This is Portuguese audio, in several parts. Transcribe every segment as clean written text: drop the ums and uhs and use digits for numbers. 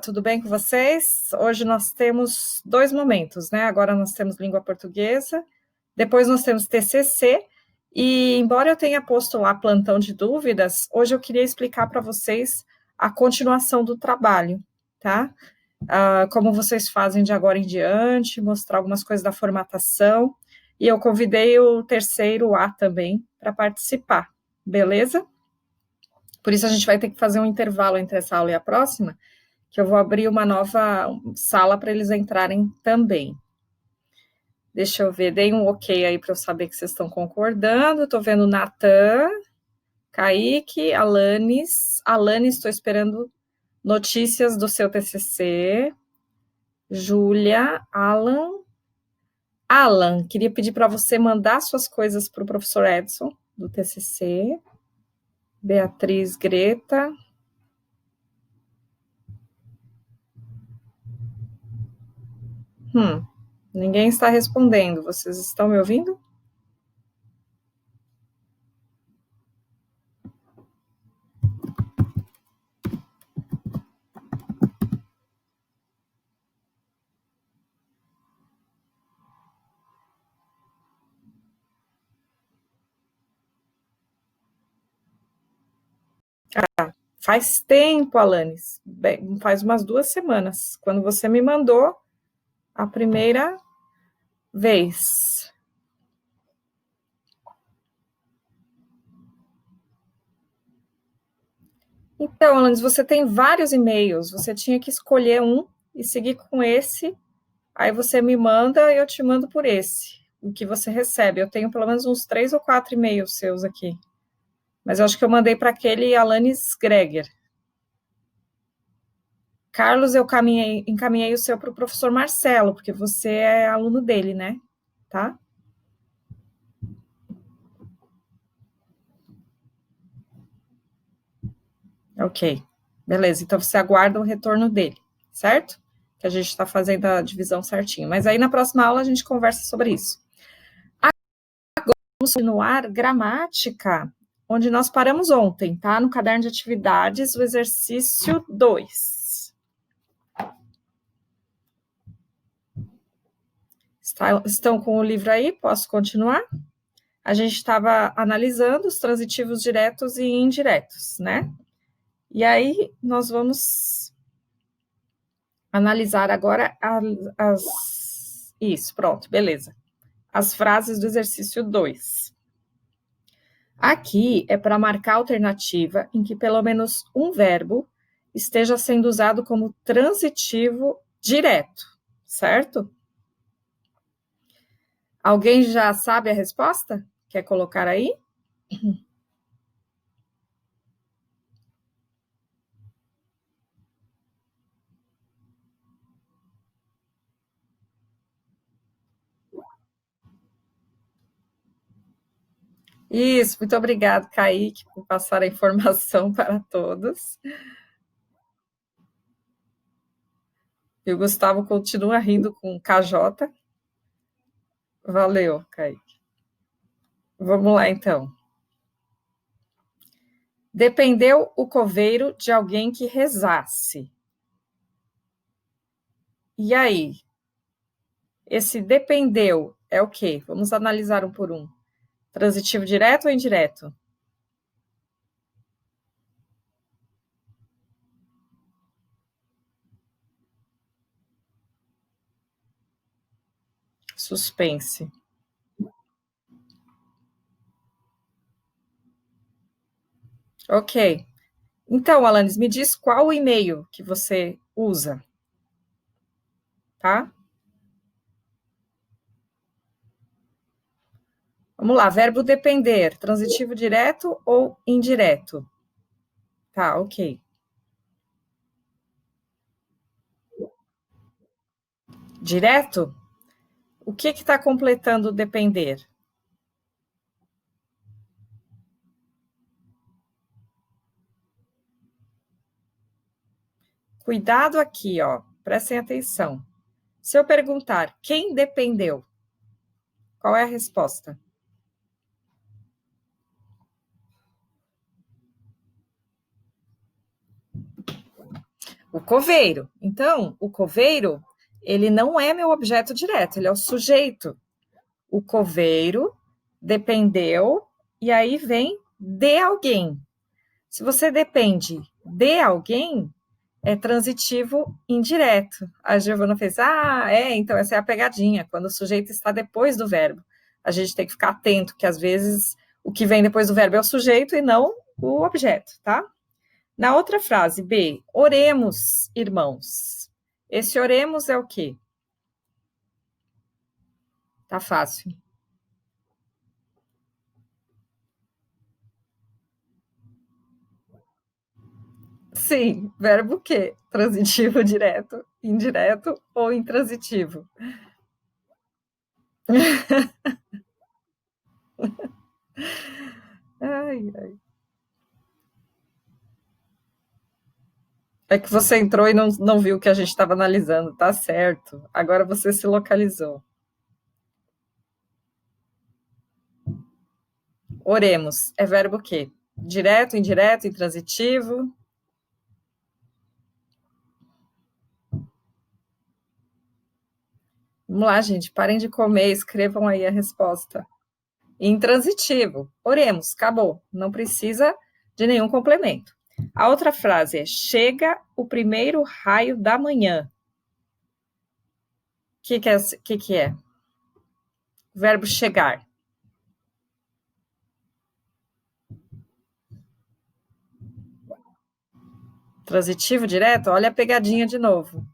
Tudo bem com vocês? Hoje nós temos dois momentos, né? Agora nós temos língua portuguesa, depois nós temos TCC, e embora eu tenha posto lá plantão de dúvidas, hoje eu queria explicar para vocês a continuação do trabalho, tá? Como vocês fazem de agora em diante, mostrar algumas coisas da formatação, e eu convidei o terceiro A também para participar, beleza? Por isso a gente vai ter que fazer um intervalo entre essa aula e a próxima, que eu vou abrir uma nova sala para eles entrarem também. Deixa eu ver, deem um ok aí para eu saber que vocês estão concordando. Estou vendo Natan, Kaique, Alanis, estou esperando notícias do seu TCC. Júlia, Alan, queria pedir para você mandar suas coisas para o professor Edson, do TCC. Beatriz, Greta. Ninguém está respondendo. Vocês estão me ouvindo? Faz tempo, Alanis. Faz umas 2 semanas, quando você me mandou a primeira vez. Então, Alanis, você tem vários e-mails. Você tinha que escolher um e seguir com esse. Aí você me manda e eu te mando por esse. O que você recebe. Eu tenho pelo menos uns 3 ou 4 e-mails seus aqui. Mas eu acho que eu mandei para aquele Alanis Greger. Carlos, eu encaminhei o seu para o professor Marcelo, porque você é aluno dele, né? Tá? Ok. Beleza, então você aguarda o retorno dele, certo? Que a gente está fazendo a divisão certinho. Mas aí na próxima aula a gente conversa sobre isso. Agora vamos continuar gramática, onde nós paramos ontem, tá? No caderno de atividades, o exercício 2. Estão com o livro aí? Posso continuar? A gente estava analisando os transitivos diretos e indiretos, né? E aí nós vamos analisar agora Isso, pronto, beleza. As frases do exercício 2. Aqui é para marcar a alternativa em que pelo menos um verbo esteja sendo usado como transitivo direto, certo? Alguém já sabe a resposta? Quer colocar aí? Isso, muito obrigado, Kaique, por passar a informação para todos. E o Gustavo continua rindo com KJ. Valeu, Kaique. Vamos lá, então. Dependeu o coveiro de alguém que rezasse. E aí? Esse dependeu é o quê? Vamos analisar um por um. Transitivo direto ou indireto? Suspense. Ok. Então, Alanis, me diz qual o e-mail que você usa, tá? Vamos lá, verbo depender, transitivo direto ou indireto? Tá, ok. Direto? O que está completando depender? Cuidado aqui, ó. Prestem atenção. Se eu perguntar quem dependeu, qual é a resposta? O coveiro. Então, o coveiro, ele não é meu objeto direto, ele é o sujeito. O coveiro dependeu, e aí vem de alguém. Se você depende de alguém, é transitivo indireto. A Giovana fez, então essa é a pegadinha, quando o sujeito está depois do verbo. A gente tem que ficar atento, que às vezes o que vem depois do verbo é o sujeito e não o objeto, tá? Na outra frase, B, oremos, irmãos. Esse oremos é o quê? Tá fácil. Sim, verbo que? Transitivo direto, indireto ou intransitivo? Ai, ai. É que você entrou e não viu o que a gente estava analisando, tá certo. Agora você se localizou. Oremos, é verbo que? Direto, indireto, intransitivo? Vamos lá, gente, parem de comer, escrevam aí a resposta. Intransitivo. Oremos, acabou. Não precisa de nenhum complemento. A outra frase é: chega o primeiro raio da manhã. O que é? O verbo chegar. Transitivo direto? Olha a pegadinha de novo.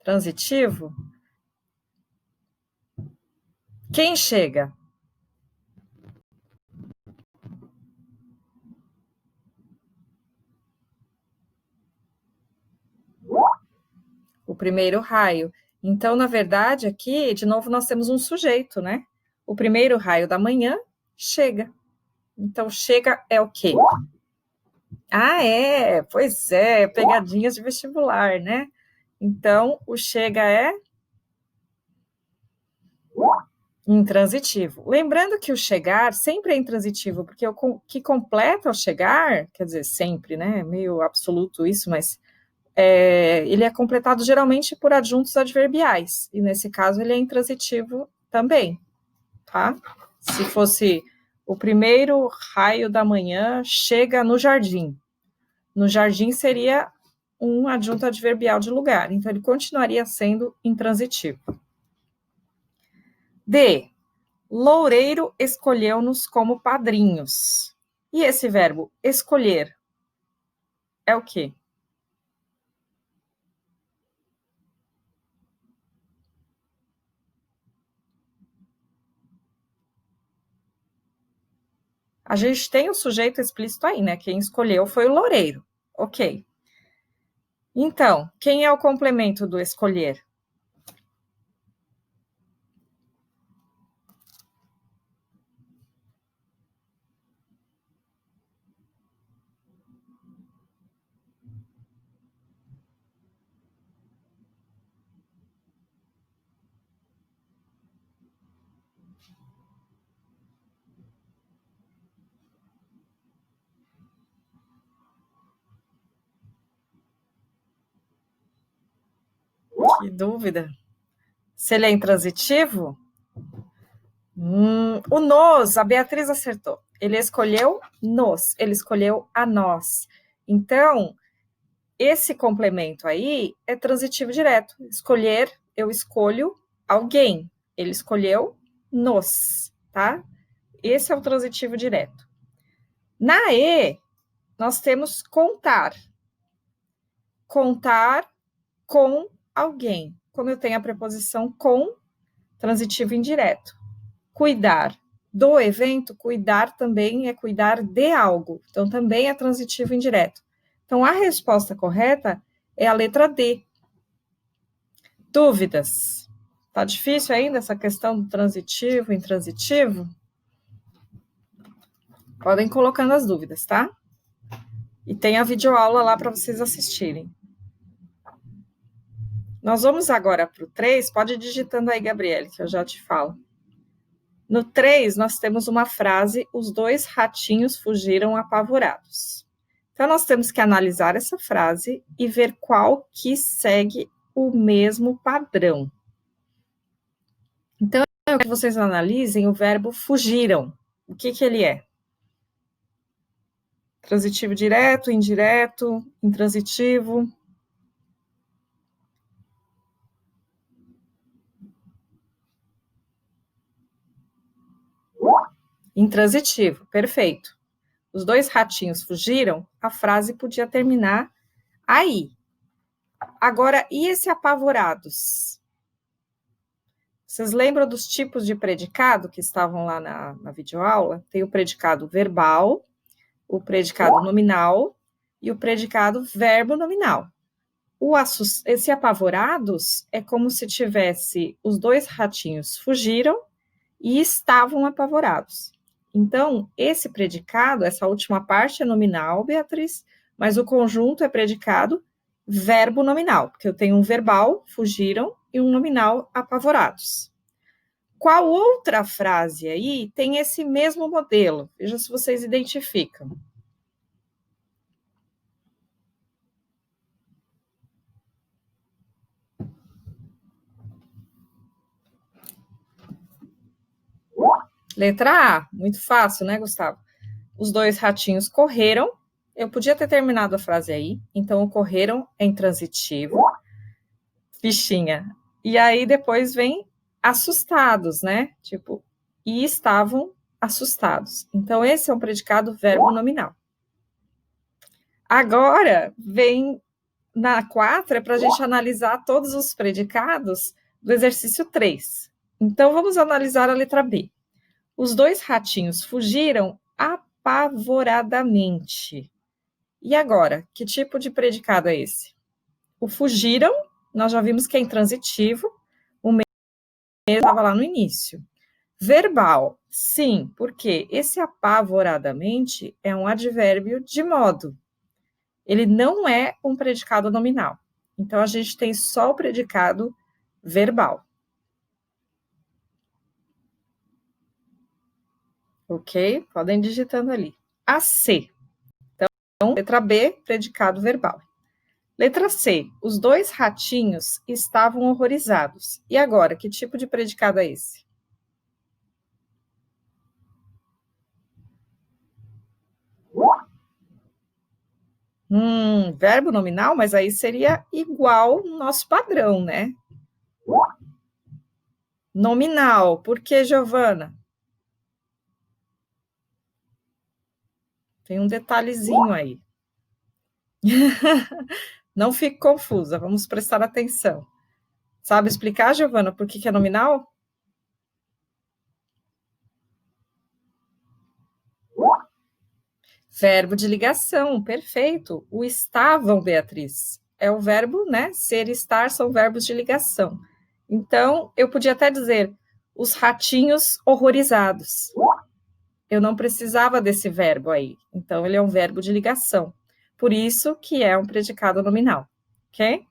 Transitivo? Quem chega? O primeiro raio. Então, na verdade, aqui, de novo, nós temos um sujeito, né? O primeiro raio da manhã chega. Então, chega é o quê? Pois é, pegadinhas de vestibular, né? Então, o chega é intransitivo. Lembrando que o chegar sempre é intransitivo, porque o que completa o chegar, quer dizer, sempre, né? É meio absoluto isso, mas ele é completado geralmente por adjuntos adverbiais, e nesse caso ele é intransitivo também, tá? Se fosse o primeiro raio da manhã chega no jardim. No jardim seria um adjunto adverbial de lugar, então ele continuaria sendo intransitivo. D. Loureiro escolheu-nos como padrinhos. E esse verbo escolher é o quê? A gente tem o sujeito explícito aí, né? Quem escolheu foi o loureiro. Ok. Então, quem é o complemento do escolher? Que dúvida. Se ele é intransitivo? O nos, a Beatriz acertou. Ele escolheu nos, ele escolheu a nós. Então, esse complemento aí é transitivo direto. Escolher, eu escolho alguém. Ele escolheu nos, tá? Esse é o transitivo direto. Na E, nós temos contar. Contar com alguém. Como eu tenho a preposição com, transitivo indireto. Cuidar do evento, cuidar também é cuidar de algo. Então, também é transitivo indireto. Então, a resposta correta é a letra D. Dúvidas? Tá difícil ainda essa questão do transitivo, intransitivo? Podem ir colocando as dúvidas, tá? E tem a videoaula lá para vocês assistirem. Nós vamos agora para o 3. Pode ir digitando aí, Gabriele, que eu já te falo. No 3, nós temos uma frase: os dois ratinhos fugiram apavorados. Então, nós temos que analisar essa frase e ver qual que segue o mesmo padrão. Então, eu quero que vocês analisem o verbo fugiram. O que ele é? Transitivo direto, indireto, intransitivo. Intransitivo, perfeito. Os dois ratinhos fugiram, a frase podia terminar aí. Agora, e esse apavorados? Vocês lembram dos tipos de predicado que estavam lá na videoaula? Tem o predicado verbal, o predicado nominal e o predicado verbo nominal. Esse apavorados é como se tivesse os dois ratinhos fugiram e estavam apavorados. Então, esse predicado, essa última parte é nominal, Beatriz, mas o conjunto é predicado verbo nominal, porque eu tenho um verbal, fugiram, e um nominal, apavorados. Qual outra frase aí tem esse mesmo modelo? Veja se vocês identificam. Letra A, muito fácil, né, Gustavo? Os dois ratinhos correram. Eu podia ter terminado a frase aí. Então, o correram é intransitivo. Fichinha. E aí, depois vem assustados, né? Tipo, e estavam assustados. Então, esse é um predicado verbo nominal. Agora, vem na 4, é para a gente analisar todos os predicados do exercício 3. Então, vamos analisar a letra B. Os dois ratinhos fugiram apavoradamente. E agora, que tipo de predicado é esse? O fugiram, nós já vimos que é intransitivo, o mesmo estava lá no início. Verbal, sim, porque esse apavoradamente é um advérbio de modo. Ele não é um predicado nominal. Então, a gente tem só o predicado verbal. Ok? Podem digitando ali. A C. Então, letra B, predicado verbal. Letra C. Os dois ratinhos estavam horrorizados. E agora, que tipo de predicado é esse? Verbo nominal, mas aí seria igual no nosso padrão, né? Nominal. Por que, Giovana? Tem um detalhezinho aí. Não fique confusa, vamos prestar atenção. Sabe explicar, Giovana, por que é nominal? Verbo de ligação, perfeito. O estavam, Beatriz, é o verbo, né? Ser e estar são verbos de ligação. Então, eu podia até dizer os ratinhos horrorizados. Eu não precisava desse verbo aí. Então, ele é um verbo de ligação. Por isso que é um predicado nominal, ok?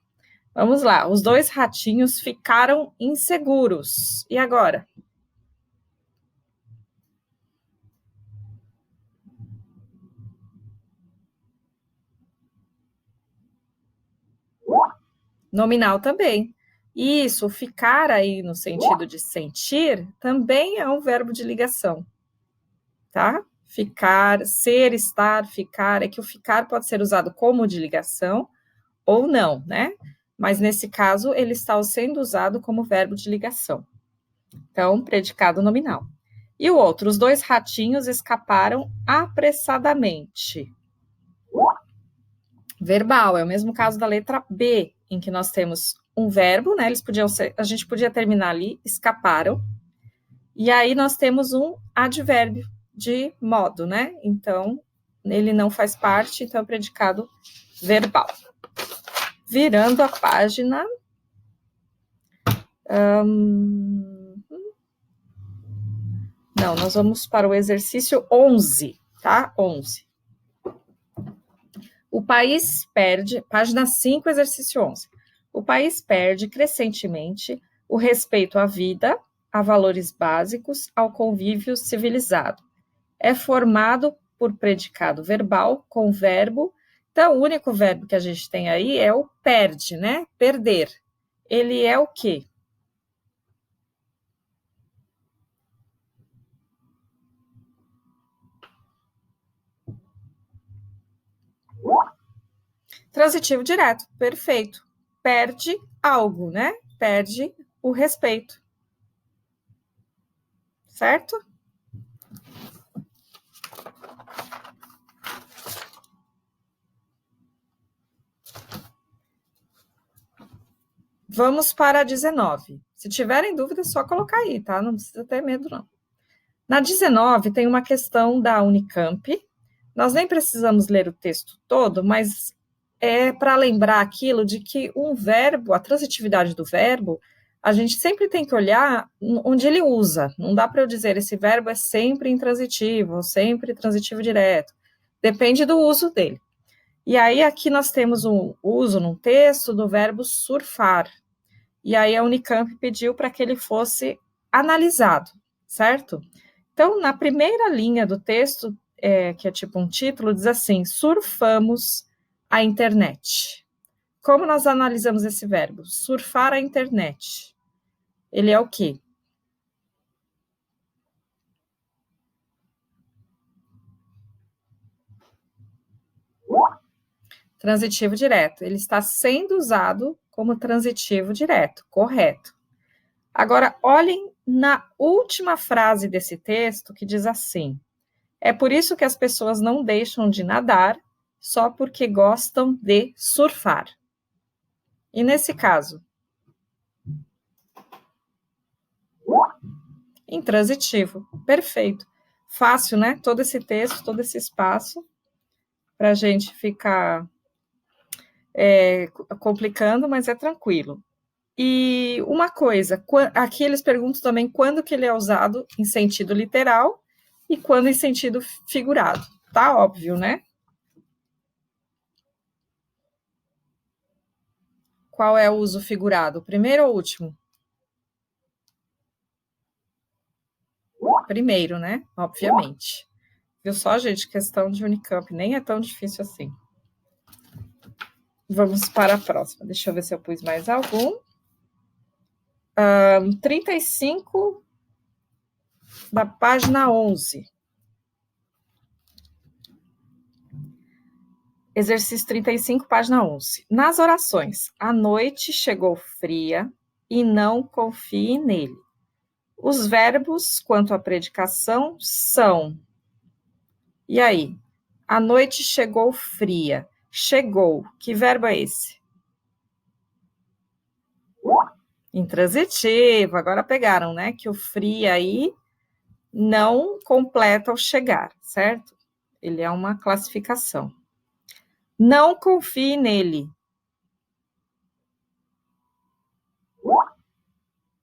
Vamos lá. Os dois ratinhos ficaram inseguros. E agora? Nominal também. Isso, ficar aí no sentido de sentir, também é um verbo de ligação, tá? Ficar, ser, estar, ficar, é que o ficar pode ser usado como de ligação ou não, né? Mas nesse caso, ele está sendo usado como verbo de ligação. Então, predicado nominal. E o outro, os dois ratinhos escaparam apressadamente. Verbal, é o mesmo caso da letra B, em que nós temos um verbo, né? Eles podiam ser, a gente podia terminar ali, escaparam. E aí nós temos um advérbio de modo, né? Então, ele não faz parte, então é predicado verbal. Virando a página. Não, nós vamos para o exercício 11, tá? 11. O país perde, página 5, exercício 11. O país perde crescentemente o respeito à vida, a valores básicos, ao convívio civilizado. É formado por predicado verbal com verbo. Então, o único verbo que a gente tem aí é o perde, né? Perder. Ele é o quê? Transitivo direto, perfeito. Perde algo, né? Perde o respeito. Certo? Vamos para a 19. Se tiverem dúvidas, é só colocar aí, tá? Não precisa ter medo, não. Na 19, tem uma questão da Unicamp. Nós nem precisamos ler o texto todo, mas é para lembrar aquilo de que um verbo, a transitividade do verbo, a gente sempre tem que olhar onde ele usa. Não dá para eu dizer esse verbo é sempre intransitivo, ou sempre transitivo direto. Depende do uso dele. E aí, aqui nós temos o uso num texto do verbo surfar. E aí, a Unicamp pediu para que ele fosse analisado, certo? Então, na primeira linha do texto, que é tipo um título, diz assim: surfamos a internet. Como nós analisamos esse verbo? Surfar a internet. Ele é o quê? Transitivo direto. Ele está sendo usado como transitivo direto, correto. Agora, olhem na última frase desse texto que diz assim: é por isso que as pessoas não deixam de nadar só porque gostam de surfar. E nesse caso? Intransitivo. Perfeito. Fácil, né? Todo esse texto, todo esse espaço, para a gente ficar complicando, mas é tranquilo. E uma coisa, aqui eles perguntam também quando que ele é usado em sentido literal e quando em sentido figurado. Tá óbvio, né? Qual é o uso figurado? Primeiro ou último? Primeiro, né? Obviamente. Viu só, gente? Questão de Unicamp nem é tão difícil assim. Vamos para a próxima. Deixa eu ver se eu pus mais algum. 35 da página 11. Exercício 35, página 11. Nas orações, a noite chegou fria e não confie nele. Os verbos quanto à predicação são. E aí? A noite chegou fria. Chegou. Que verbo é esse? Intransitivo. Agora pegaram, né? Que o fria aí não completa o chegar, certo? Ele é uma classificação. Não confie nele.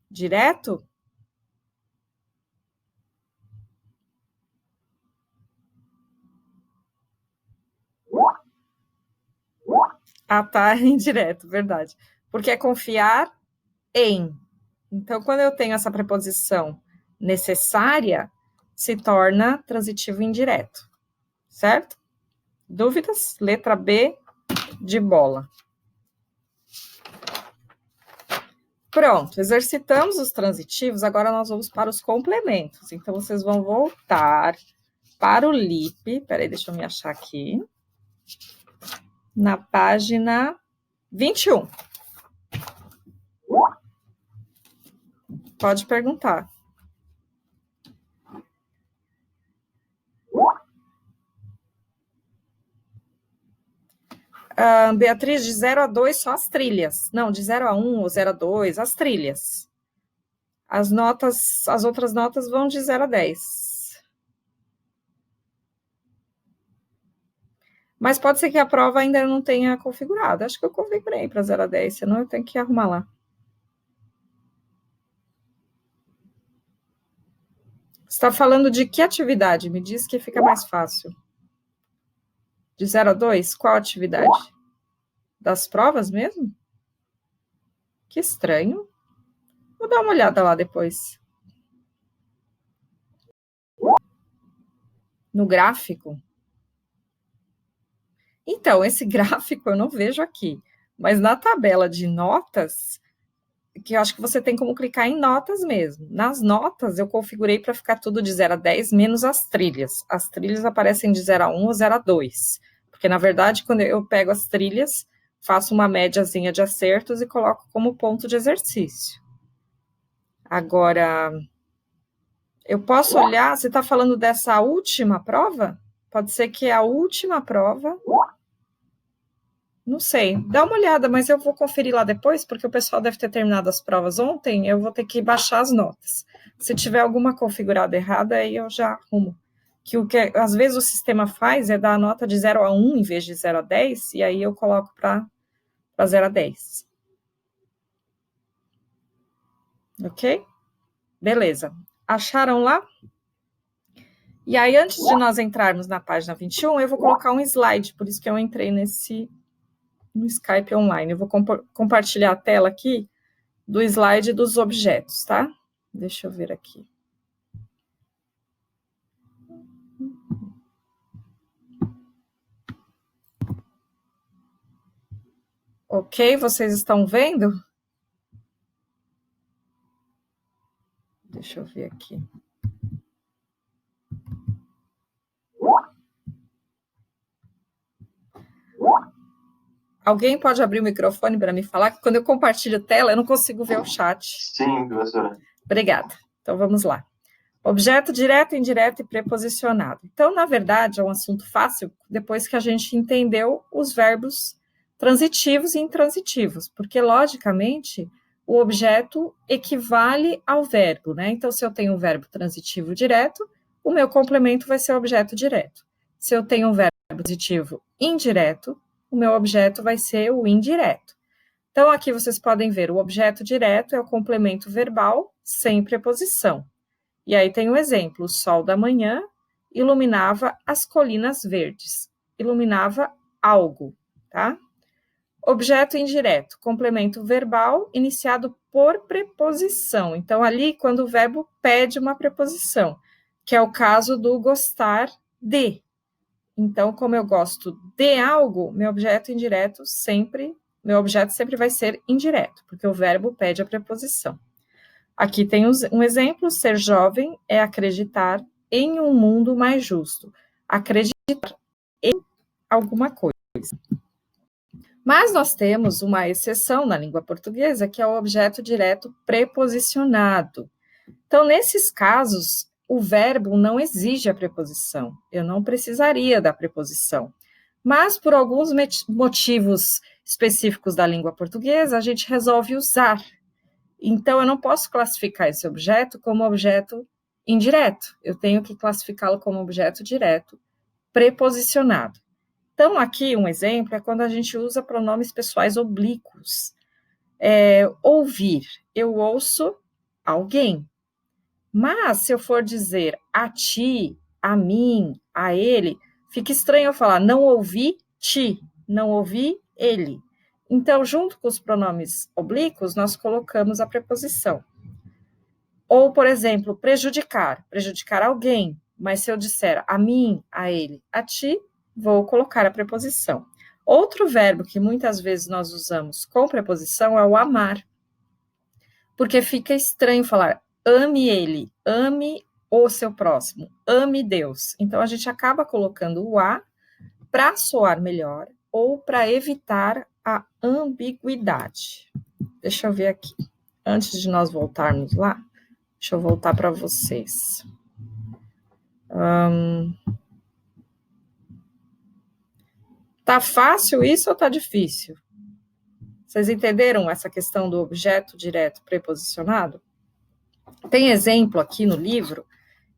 Direto? Ah, tá, indireto, verdade. Porque é confiar em. Então, quando eu tenho essa preposição necessária, se torna transitivo indireto, certo? Dúvidas? Letra B de bola. Pronto, exercitamos os transitivos, agora nós vamos para os complementos. Então, vocês vão voltar para o LIP. Peraí, deixa eu me achar aqui. Na página 21. Pode perguntar. Beatriz, de 0 a 2, só as trilhas. Não, de 0 a 1 ou 0 a 2, as trilhas. As outras notas vão de 0 a 10. Mas pode ser que a prova ainda não tenha configurado. Acho que eu configurei para 0 a 10, senão eu tenho que arrumar lá. Você está falando de que atividade? Me diz que fica mais fácil. De 0 a 2, qual atividade? Das provas mesmo? Que estranho. Vou dar uma olhada lá depois. No gráfico? Então, esse gráfico eu não vejo aqui, mas na tabela de notas, que eu acho que você tem como clicar em notas mesmo. Nas notas, eu configurei para ficar tudo de 0 a 10, menos as trilhas. As trilhas aparecem de 0 a 1 ou 0 a 2, porque, na verdade, quando eu pego as trilhas, faço uma médiazinha de acertos e coloco como ponto de exercício. Agora, eu posso olhar, você está falando dessa última prova? Pode ser que a última prova... Não sei, dá uma olhada, mas eu vou conferir lá depois, porque o pessoal deve ter terminado as provas ontem, eu vou ter que baixar as notas. Se tiver alguma configurada errada, aí eu já arrumo. Que o que às vezes o sistema faz é dar a nota de 0 a 1 em vez de 0 a 10, e aí eu coloco para 0 a 10. Ok? Beleza. Acharam lá? E aí, antes de nós entrarmos na página 21, eu vou colocar um slide, por isso que eu entrei no Skype online. Eu vou compartilhar a tela aqui do slide dos objetos, tá? Deixa eu ver aqui. Ok, vocês estão vendo? Deixa eu ver aqui. Alguém pode abrir o microfone para me falar? Que quando eu compartilho tela, eu não consigo ver o chat. Sim, professora. Obrigada. Então, vamos lá. Objeto direto, indireto e preposicionado. Então, na verdade, é um assunto fácil depois que a gente entendeu os verbos transitivos e intransitivos, porque, logicamente, o objeto equivale ao verbo, né? Então, se eu tenho um verbo transitivo direto, o meu complemento vai ser o objeto direto. Se eu tenho um verbo transitivo indireto, o meu objeto vai ser o indireto. Então, aqui vocês podem ver, o objeto direto é o complemento verbal sem preposição. E aí tem um exemplo, o sol da manhã iluminava as colinas verdes. Iluminava algo, tá? Objeto indireto, complemento verbal iniciado por preposição. Então, ali, quando o verbo pede uma preposição, que é o caso do gostar de. Então, como eu gosto de algo, meu objeto sempre vai ser indireto, porque o verbo pede a preposição. Aqui tem um exemplo, ser jovem é acreditar em um mundo mais justo. Acreditar em alguma coisa. Mas nós temos uma exceção na língua portuguesa, que é o objeto direto preposicionado. Então, nesses casos, o verbo não exige a preposição. Eu não precisaria da preposição. Mas, por alguns motivos específicos da língua portuguesa, a gente resolve usar. Então, eu não posso classificar esse objeto como objeto indireto. Eu tenho que classificá-lo como objeto direto, preposicionado. Então, aqui um exemplo é quando a gente usa pronomes pessoais oblíquos. Ouvir, eu ouço alguém. Mas, se eu for dizer a ti, a mim, a ele, fica estranho eu falar não ouvi ti, não ouvi ele. Então, junto com os pronomes oblíquos, nós colocamos a preposição. Ou, por exemplo, prejudicar alguém, mas se eu disser a mim, a ele, a ti, vou colocar a preposição. Outro verbo que muitas vezes nós usamos com preposição é o amar, porque fica estranho falar ame ele, ame o seu próximo, ame Deus. Então, a gente acaba colocando o a para soar melhor ou para evitar a ambiguidade. Deixa eu ver aqui. Antes de nós voltarmos lá, deixa eu voltar para vocês. Tá fácil isso ou tá difícil? Vocês entenderam essa questão do objeto direto preposicionado? Tem exemplo aqui no livro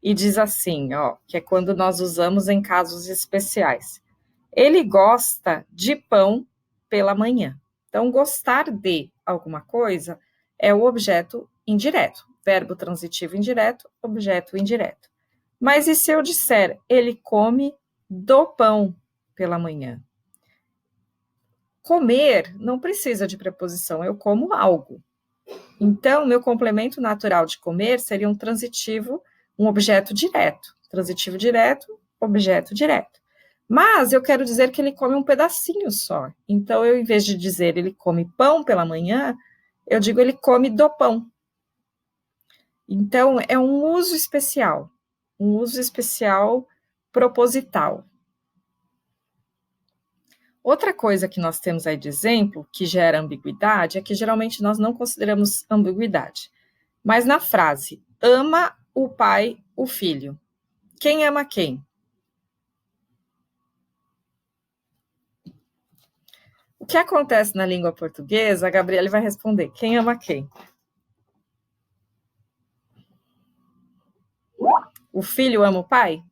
e diz assim, ó, que é quando nós usamos em casos especiais. Ele gosta de pão pela manhã. Então, gostar de alguma coisa é o objeto indireto. Verbo transitivo indireto, objeto indireto. Mas e se eu disser, ele come do pão pela manhã? Comer não precisa de preposição, eu como algo. Então, meu complemento natural de comer seria um transitivo, um objeto direto. Transitivo direto, objeto direto. Mas eu quero dizer que ele come um pedacinho só. Então, eu, em vez de dizer ele come pão pela manhã, eu digo ele come do pão. Então, é um uso especial proposital. Outra coisa que nós temos aí de exemplo, que gera ambiguidade, é que geralmente nós não consideramos ambiguidade. Mas na frase, ama o pai o filho. Quem ama quem? O que acontece na língua portuguesa, a Gabriele vai responder. Quem ama quem? O filho ama o pai?